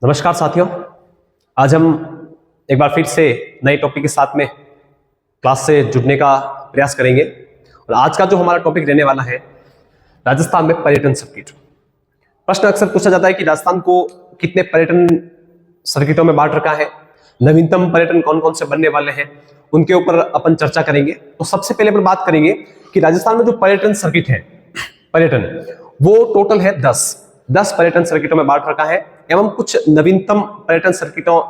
नमस्कार साथियों, आज हम एक बार फिर से नए टॉपिक के साथ में क्लास से जुड़ने का प्रयास करेंगे। और आज का जो हमारा टॉपिक रहने वाला है, राजस्थान में पर्यटन सर्किट। प्रश्न अक्सर पूछा जाता है कि राजस्थान को कितने पर्यटन सर्किटों में बांट रखा है, नवीनतम पर्यटन कौन कौन से बनने वाले हैं, उनके ऊपर अपन चर्चा करेंगे। तो सबसे पहले अपन बात करेंगे कि राजस्थान में जो पर्यटन सर्किट है, पर्यटन वो टोटल है 10 पर्यटन सर्किटों में बांट रखा है एवं कुछ नवीनतम पर्यटन सर्किटों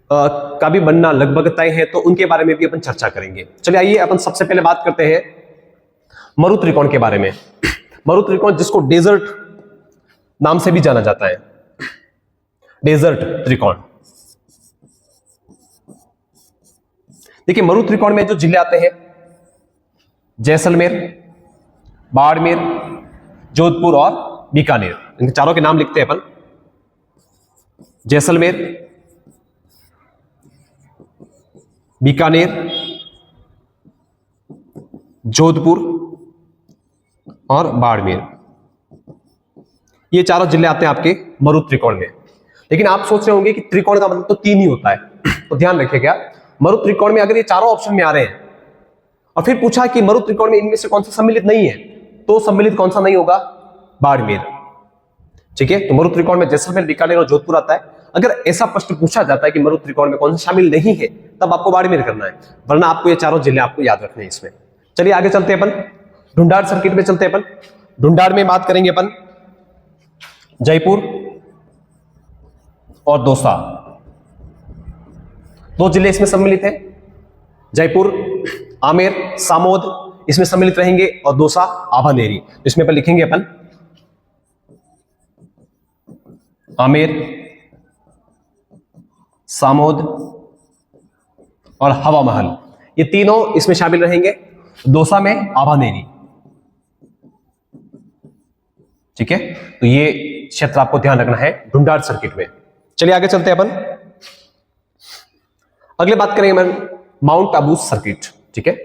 का भी बनना लगभग तय है, तो उनके बारे में भी अपन चर्चा करेंगे। चलिए आइए अपन सबसे पहले बात करते हैं मरु त्रिकोण के बारे में। मरु त्रिकोण जिसको डेजर्ट नाम से भी जाना जाता है, डेजर्ट त्रिकोण। देखिए मरु त्रिकोण में जो जिले आते हैं, जैसलमेर, बाड़मेर, जोधपुर और बीकानेर। इन चारों के नाम लिखते हैं अपन। जैसलमेर, बीकानेर, जोधपुर और बाड़मेर, ये चारों जिले आते हैं आपके मरु त्रिकोण में। लेकिन आप सोच रहे होंगे कि त्रिकोण का मतलब तो 3 ही होता है, तो ध्यान रखिएगा, मरु त्रिकोण में अगर ये चारों ऑप्शन में आ रहे हैं और फिर पूछा कि मरु त्रिकोण में इनमें से कौन सा सम्मिलित नहीं है, तो सम्मिलित कौन सा नहीं होगा? बाड़मेर। ठीक है, तो मरु त्रिकोण में जैसलमेर, बीकानेर और जोधपुर आता है। अगर ऐसा प्रश्न पूछा जाता है कि मरु त्रिकोण में कौन सा शामिल नहीं है, तब आपको बाड़मेर करना है, वरना आपको ये चारों जिले आपको याद रखने हैं इसमें। चलिए आगे चलते हैं अपन, ढूंढाड़ सर्किट में चलते हैं अपन। ढूंढाड़ में बात करेंगे अपन जयपुर और दौसा, 2 जिले इसमें सम्मिलित हैं। जयपुर, आमेर, सामोद इसमें सम्मिलित रहेंगे और दौसा, आभानेरी। इसमें अपन लिखेंगे अपन आमेर, सामोद और हवा महल, ये तीनों इसमें शामिल रहेंगे। दौसा में आभानेरी। ठीक है, तो ये क्षेत्र आपको ध्यान रखना है ढूंढाड़ सर्किट में। चलिए आगे चलते हैं अपन, अगले बात करेंगे अपन माउंट आबू सर्किट। ठीक है,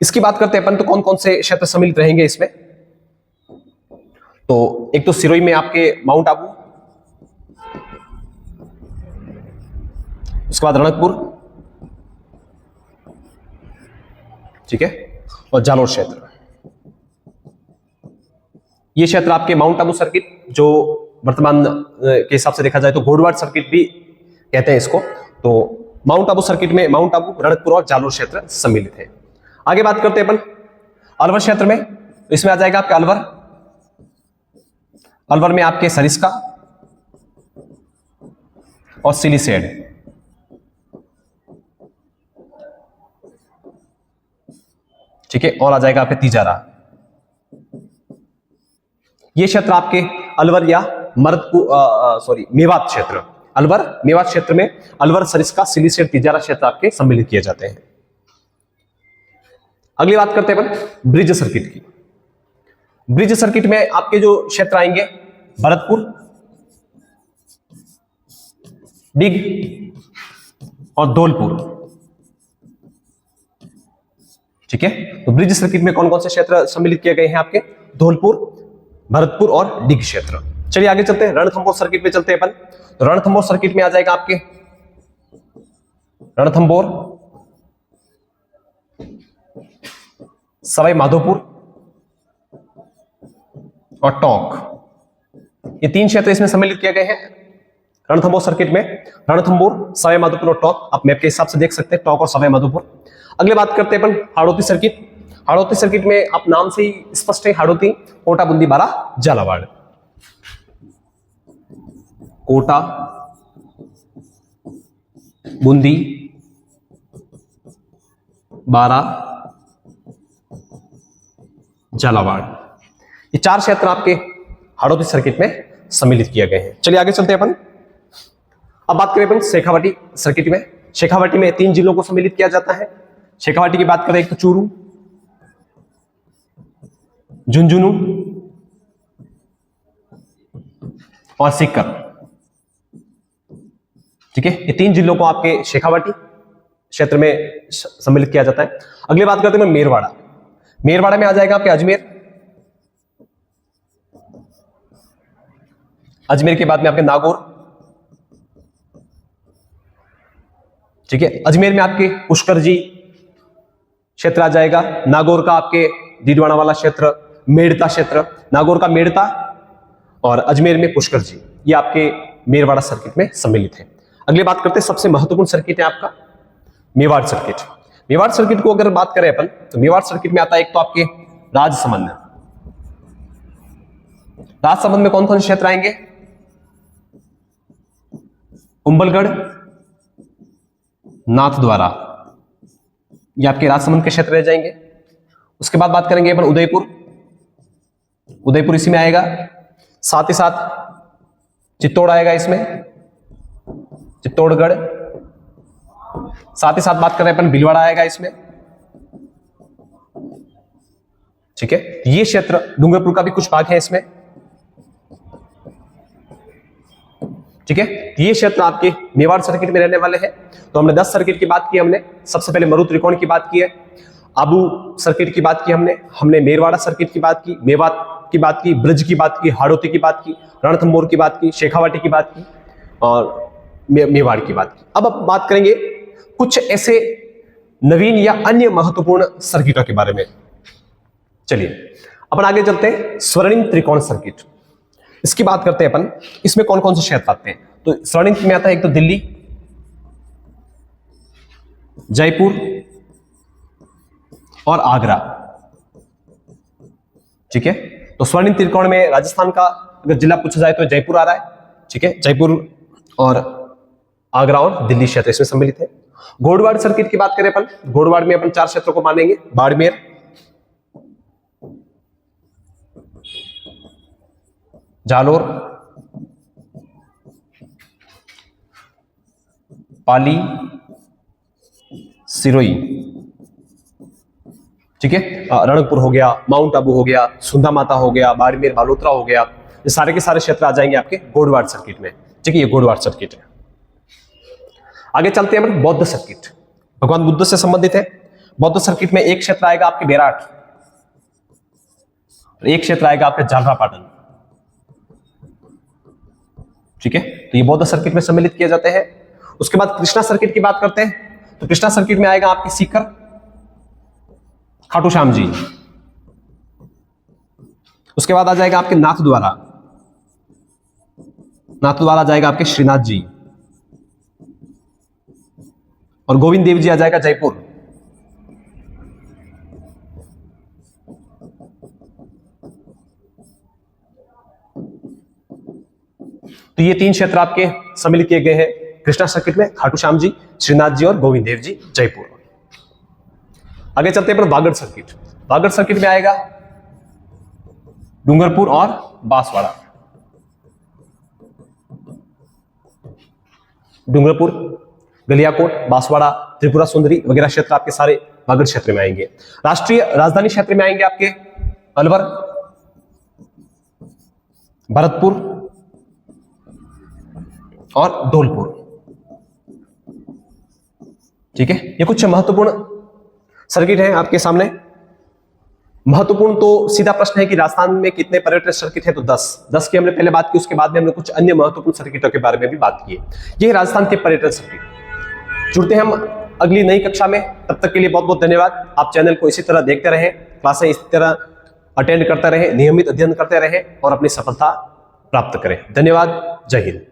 इसकी बात करते हैं अपन, तो कौन कौन से क्षेत्र सम्मिलित रहेंगे इसमें? तो एक तो सिरोही में आपके माउंट आबू, उसके बाद रणकपुर, ठीक है, और जालोर क्षेत्र। ये क्षेत्र आपके माउंट आबू सर्किट, जो वर्तमान के हिसाब से देखा जाए तो घोड़वाड़ सर्किट भी कहते हैं इसको। तो माउंट आबू सर्किट में माउंट आबू, रणकपुर और जालोर क्षेत्र सम्मिलित है। आगे बात करते हैं अपन अलवर क्षेत्र में। इसमें आ जाएगा आपका अलवर। अलवर में आपके सरिस्का और सिलीसेड। ठीक है, और आ जाएगा आपके तिजारा। ये क्षेत्र आपके अलवर या मेवात क्षेत्र, अलवर मेवात क्षेत्र में अलवर, सरिस्का, सिलीसेड, तिजारा क्षेत्र आपके सम्मिलित किए जाते हैं। अगली बात करते हैं अपन ब्रिज सर्किट की। ब्रिज सर्किट में आपके जो क्षेत्र आएंगे, भरतपुर, डिग और धौलपुर। ठीक है, तो ब्रिज सर्किट में कौन कौन से क्षेत्र सम्मिलित किए गए हैं आपके? धौलपुर, भरतपुर और डिग क्षेत्र। चलिए आगे चलते हैं, रणथंभौर सर्किट में चलते हैं अपन। तो रणथंभौर सर्किट में आ जाएगा आपके रणथंभौर, सवाई माधोपुर और टोंक, ये 3 क्षेत्र इसमें सम्मिलित किए गए हैं रणथंभौर सर्किट में। रणथंभौर, सवाई माधोपुर और टोंक, आप मैप के हिसाब से देख सकते हैं, टोंक और सवाई माधोपुर। अगली बात करते हैं अपन हाड़ौती सर्किट। हाड़ौती सर्किट में आप नाम से ही स्पष्ट है, हाड़ौती, कोटा, बूंदी, बारा, झालावाड़। कोटा, बूंदी, बारा, झालावाड़, ये 4 क्षेत्र आपके हाड़ौती सर्किट में सम्मिलित किए गए हैं। चलिए आगे चलते हैं अपन। अब बात करें अपन शेखावाटी सर्किट में। शेखावाटी में 3 जिलों को सम्मिलित किया जाता है। शेखावाटी की बात करें, एक तो चूरू, झुंझुनू और सीकर। ठीक है, ये 3 जिलों को आपके शेखावाटी क्षेत्र में सम्मिलित किया जाता है। अगली बात करते हैं मेरवाड़ा। मेरवाड़ा में आ जाएगा आपके अजमेर, अजमेर के बाद में आपके नागौर, ठीक है। अजमेर में आपके पुष्कर जी क्षेत्र आ जाएगा। नागौर का आपके डीडवाना वाला क्षेत्र, मेड़ता क्षेत्र, नागौर का मेड़ता और अजमेर में पुष्कर जी, ये आपके मेरवाड़ा सर्किट में सम्मिलित है। अगली बात करते हैं, सबसे महत्वपूर्ण सर्किट है आपका मेवाड़ सर्किट। मेवाड़ सर्किट को अगर बात करें अपन तो मेवाड़ सर्किट में आता है एक तो आपके राजसमंद। राजसमंद में कौन कौन से क्षेत्र आएंगे? कुंभलगढ़, नाथद्वारा, ये आपके राजसमंद के क्षेत्र रह जाएंगे। उसके बाद बात करेंगे अपन उदयपुर, उदयपुर इसी में आएगा। साथ ही साथ चित्तौड़ आएगा इसमें, चित्तौड़गढ़। साथ ही साथ बात करें अपन भीलवाड़ा आएगा इसमें, ठीक है। ये क्षेत्र डूंगरपुर का भी कुछ भाग है इसमें, ठीक है। ये क्षेत्र आपके मेवाड़ सर्किट में रहने वाले हैं। तो हमने 10 सर्किट की बात की, हमने सबसे पहले मरु त्रिकोण की बात की है, आबू सर्किट की बात की हमने मेरवाड़ा सर्किट की बात की, मेवात की बात की, ब्रज की बात की, हाड़ौती की बात की, रणथंभौर की बात की, शेखावाटी की बात की और मेवाड़ की बात की। अब बात करेंगे कुछ ऐसे नवीन या अन्य महत्वपूर्ण सर्किटों के बारे में। चलिए अपन आगे चलते हैं। स्वर्णिम त्रिकोण सर्किट, इसकी बात करते हैं अपन। इसमें कौन कौन से क्षेत्र आते हैं? तो स्वर्णिम में आता है एक तो दिल्ली, जयपुर और आगरा, ठीक है। तो स्वर्णिम त्रिकोण में राजस्थान का अगर जिला पूछा जाए तो जयपुर आ रहा है, ठीक है। जयपुर और आगरा और दिल्ली क्षेत्र इसमें सम्मिलित है। गोडवाड़ सर्किट की बात करें अपन, गोडवाड़ में अपन 4 क्षेत्रों को मानेंगे, बाड़मेर, जालोर, पाली, सिरोही, ठीक है। रणकपुर हो गया, माउंट आबू हो गया, सुंदा माता हो गया, बाड़मेर, बालोतरा हो गया, ये सारे के सारे क्षेत्र आ जाएंगे आपके गोडवाड़ सर्किट में, ठीक है। ये गोडवाड़ सर्किट है। आगे चलते हैं अपन बौद्ध सर्किट, भगवान बुद्ध से संबंधित है। बौद्ध सर्किट में एक क्षेत्र आएगा आपके बेराट, एक क्षेत्र आएगा आपके झालरापाटन, ठीक है। तो ये बौद्ध सर्किट में सम्मिलित किए जाते हैं। उसके बाद कृष्णा सर्किट की बात करते हैं तो कृष्णा सर्किट में आएगा आपके सीकर, खाटू श्याम जी। उसके बाद आ जाएगा आपके नाथद्वारा, नाथद्वारा जाएगा आपके श्रीनाथ जी और गोविंद देव जी आ जाएगा जयपुर। तो ये 3 क्षेत्र आपके सम्मिलित किए गए हैं कृष्णा सर्किट में, खाटू श्याम जी, श्रीनाथ जी और गोविंद देव जी, जयपुर। आगे चलते हैं बागड़ सर्किट। बागड़ सर्किट में आएगा डूंगरपुर और बांसवाड़ा, डूंगरपुर, गलियाकोट, बांसवाड़ा, त्रिपुरा सुंदरी वगैरह क्षेत्र आपके सारे बागड़ क्षेत्र में आएंगे। राष्ट्रीय राजधानी क्षेत्र में आएंगे आपके अलवर, भरतपुर और धौलपुर, ठीक है। ये कुछ महत्वपूर्ण सर्किट हैं आपके सामने। महत्वपूर्ण तो सीधा प्रश्न है कि राजस्थान में कितने पर्यटन सर्किट है, तो 10 की हमने पहले बात की। उसके बाद में हमने कुछ अन्य महत्वपूर्ण सर्किटों के बारे में भी बात की है। ये राजस्थान के पर्यटन सर्किट। जुड़ते हैं हम अगली नई कक्षा में, तब तक के लिए बहुत बहुत धन्यवाद। आप चैनल को इसी तरह देखते रहें, क्लासें इसी तरह अटेंड करते रहें, नियमित अध्ययन करते रहें और अपनी सफलता प्राप्त करें। धन्यवाद। जय हिंद।